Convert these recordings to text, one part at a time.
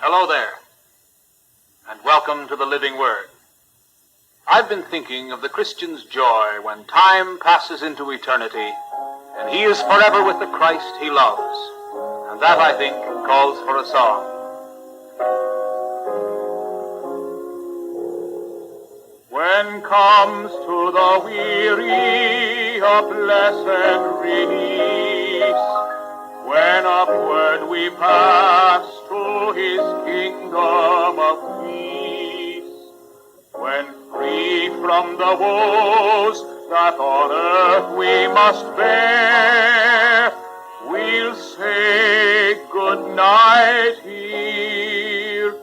Hello there, and welcome to the Living Word. I've been thinking of the Christian's joy when time passes into eternity, and he is forever with the Christ he loves. And that, I think, calls for a song. When comes to the weary a blessed release, when upward we pass to his kingdom of peace, when free from the woes that on earth we must bear, we'll say good night here,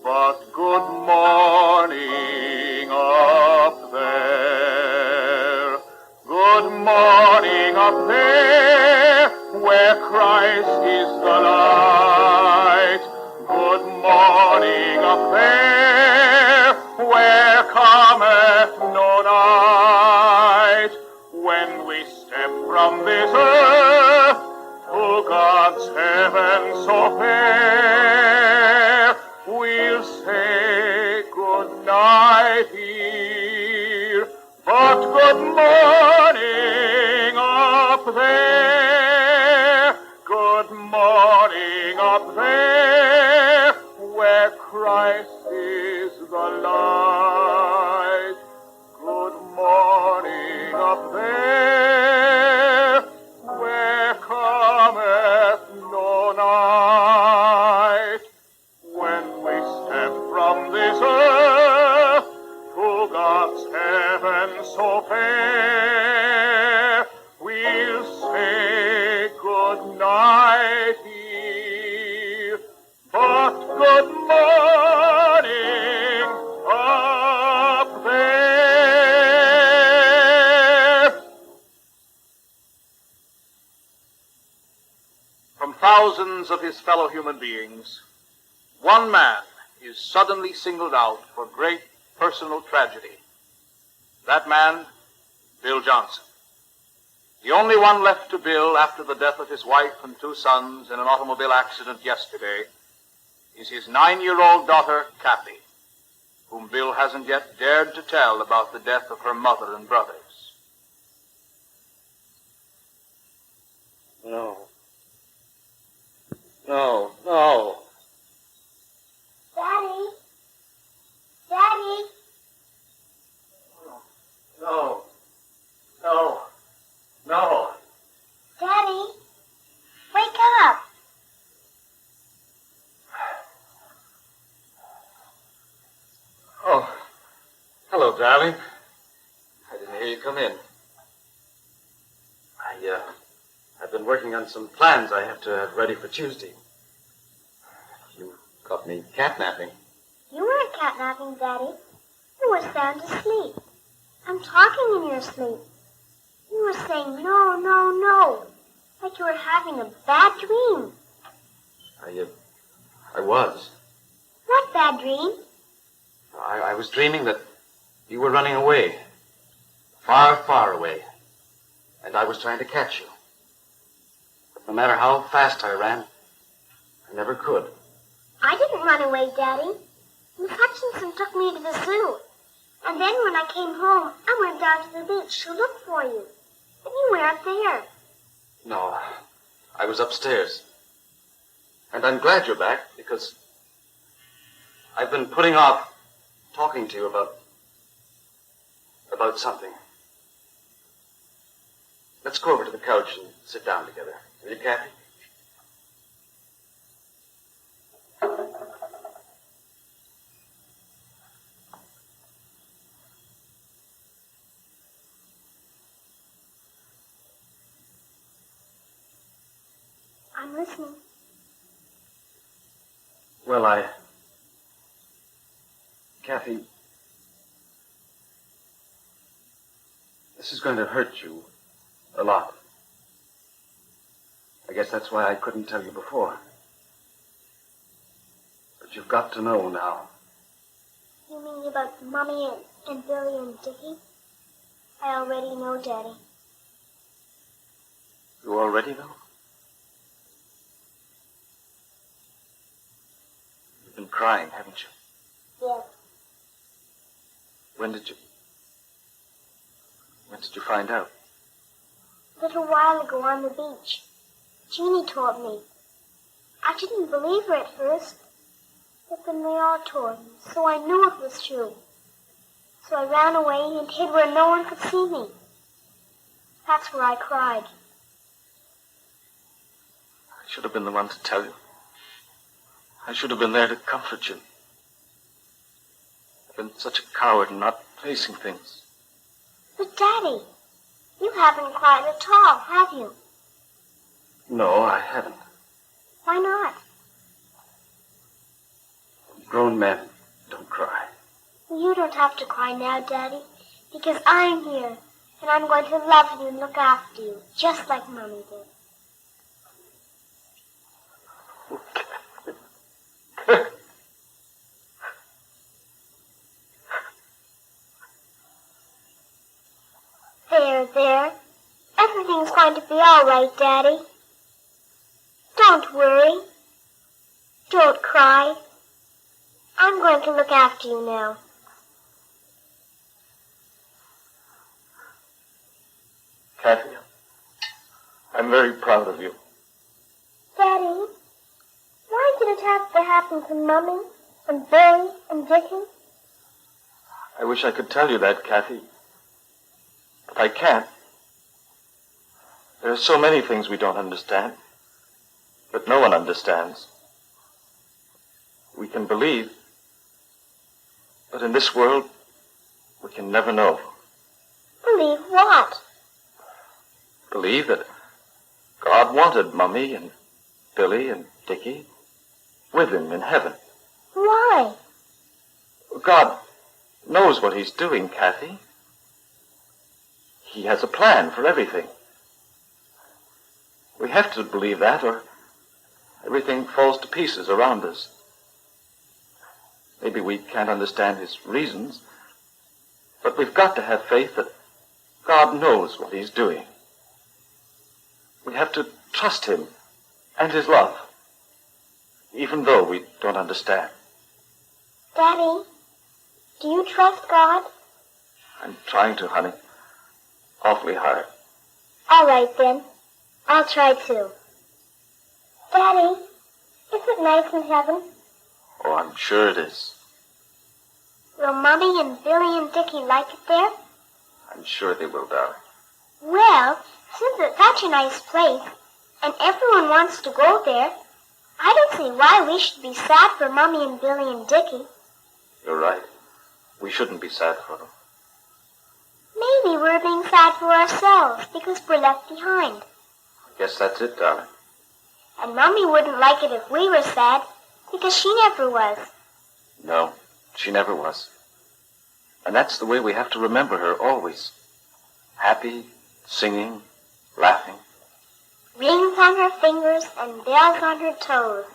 but good morning up there. Good morning up there, where Christ is the light. Good morning up there, where cometh no night. When we step from this earth to God's heaven so fair, we'll say good night here, but good morning up there. Good morning up there, where Christ is the light. Good morning up there, where cometh no night. When we step from this earth to God's heaven so fair, we'll say good night here, but good morning up there. From thousands of his fellow human beings, one man is suddenly singled out for great personal tragedy. That man, Bill Johnson. The only one left to Bill after the death of his wife and 2 sons in an automobile accident yesterday is his 9-year-old daughter, Kathy, whom Bill hasn't yet dared to tell about the death of her mother and brothers. No. Daddy? Daddy? No. Daddy? Wake up! Oh, hello, darling. I didn't hear you come in. I've been working on some plans I have to have ready for Tuesday. You caught me catnapping. You weren't catnapping, Daddy. You were sound asleep. I'm talking in your sleep. You were saying no, no, no, like you were having a bad dream. I was. What bad dream? I was dreaming that you were running away. Far, far away. And I was trying to catch you. But no matter how fast I ran, I never could. I didn't run away, Daddy. Miss Hutchinson took me to the zoo. And then when I came home, I went down to the beach to look for you. But you weren't there. No, I was upstairs. And I'm glad you're back, because I've been putting off talking to you about something. Let's go over to the couch and sit down together. Will you, Kathy? I'm listening. Well, Kathy, this is going to hurt you a lot. I guess that's why I couldn't tell you before. But you've got to know now. You mean about Mommy and Billy and Dickie? I already know, Daddy. You already know? crying, haven't you? Yes. When did you find out? A little while ago on the beach. Jeannie told me. I didn't believe her at first, but then they all told me, so I knew it was true. So I ran away and hid where no one could see me. That's where I cried. I should have been the one to tell you. I should have been there to comfort you. I've been such a coward in not facing things. But Daddy, you haven't cried at all, have you? No, I haven't. Why not? Grown men don't cry. You don't have to cry now, Daddy, because I'm here, and I'm going to love you and look after you, just like Mommy did. There. Everything's going to be all right, Daddy. Don't worry. Don't cry. I'm going to look after you now. Kathy, I'm very proud of you. Daddy, why did it have to happen to Mommy and Billy and Dickie? I wish I could tell you that, Kathy. But I can't. There are so many things we don't understand, but no one understands. We can believe, but in this world, we can never know. Believe what? Believe that God wanted Mummy and Billy and Dickie with him in heaven. Why? God knows what he's doing, Kathy. He has a plan for everything. We have to believe that, or everything falls to pieces around us. Maybe we can't understand his reasons, but we've got to have faith that God knows what he's doing. We have to trust him and his love, even though we don't understand. Daddy, do you trust God? I'm trying to, honey. Awfully hard. All right, then. I'll try to. Daddy, is it nice in heaven? Oh, I'm sure it is. Will Mommy and Billy and Dickie like it there? I'm sure they will, darling. Well, since it's such a nice place, and everyone wants to go there, I don't see why we should be sad for Mommy and Billy and Dickie. You're right. We shouldn't be sad for them. Maybe we're being sad for ourselves because we're left behind. I guess that's it, darling. And Mommy wouldn't like it if we were sad because she never was. No, she never was. And that's the way we have to remember her always. Happy, singing, laughing. Rings on her fingers and bells on her toes.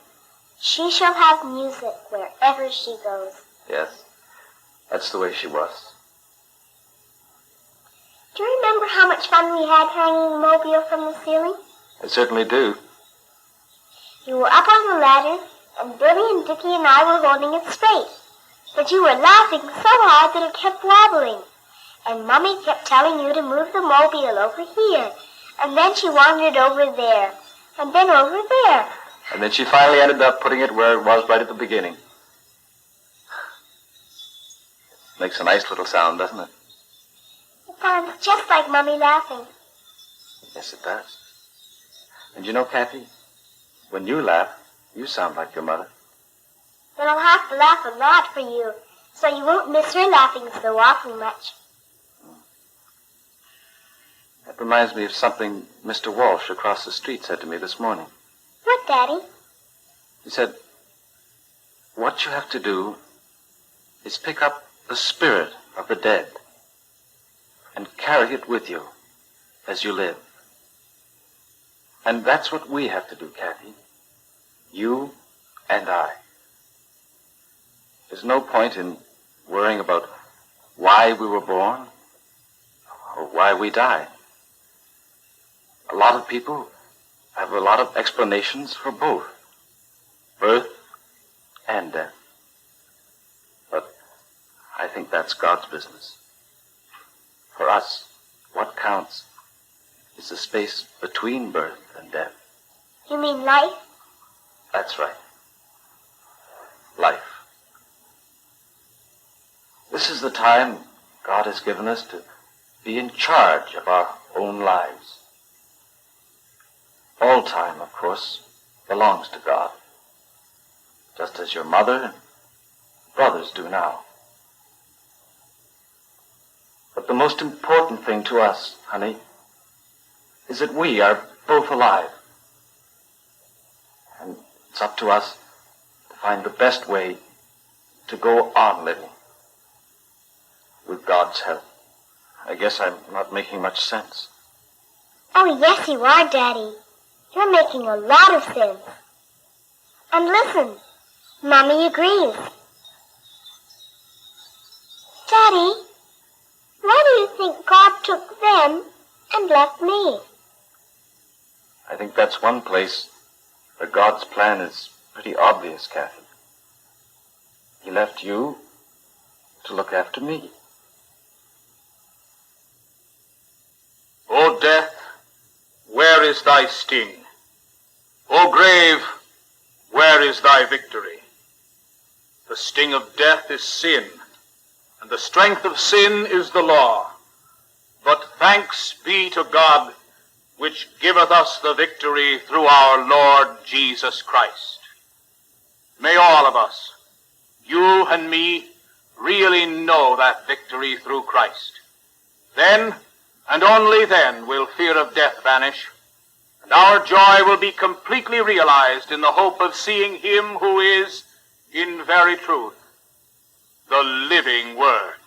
She shall have music wherever she goes. Yes, that's the way she was. Do you remember how much fun we had hanging the mobile from the ceiling? I certainly do. You were up on the ladder, and Billy and Dickie and I were holding it straight. But you were laughing so hard that it kept wobbling. And Mommy kept telling you to move the mobile over here. And then she wandered over there. And then over there. And then she finally ended up putting it where it was right at the beginning. Makes a nice little sound, doesn't it? It sounds just like Mommy laughing. Yes, it does. And you know, Kathy, when you laugh, you sound like your mother. Then I'll have to laugh a lot for you, so you won't miss her laughing so awfully much. That reminds me of something Mr. Walsh across the street said to me this morning. What, Daddy? He said, what you have to do is pick up the spirit of the dead and carry it with you as you live. And that's what we have to do, Kathy. You and I. There's no point in worrying about why we were born or why we die. A lot of people have a lot of explanations for both birth and death. think that's God's business. For us, what counts is the space between birth and death. You mean life? That's right. Life. This is the time God has given us to be in charge of our own lives. All time, of course, belongs to God, just as your mother and brothers do now. But the most important thing to us, honey, is that we are both alive. And it's up to us to find the best way to go on living. With God's help. I guess I'm not making much sense. Oh, yes, you are, Daddy. You're making a lot of sense. And listen, Mommy agrees. Daddy, why do you think God took them and left me? I think that's one place where God's plan is pretty obvious, Kathy. He left you to look after me. O death, where is thy sting? O grave, where is thy victory? The sting of death is sin, and the strength of sin is the law. But thanks be to God, which giveth us the victory through our Lord Jesus Christ. May all of us, you and me, really know that victory through Christ. Then, and only then, will fear of death vanish, and our joy will be completely realized in the hope of seeing him who is, in very truth, the living Word.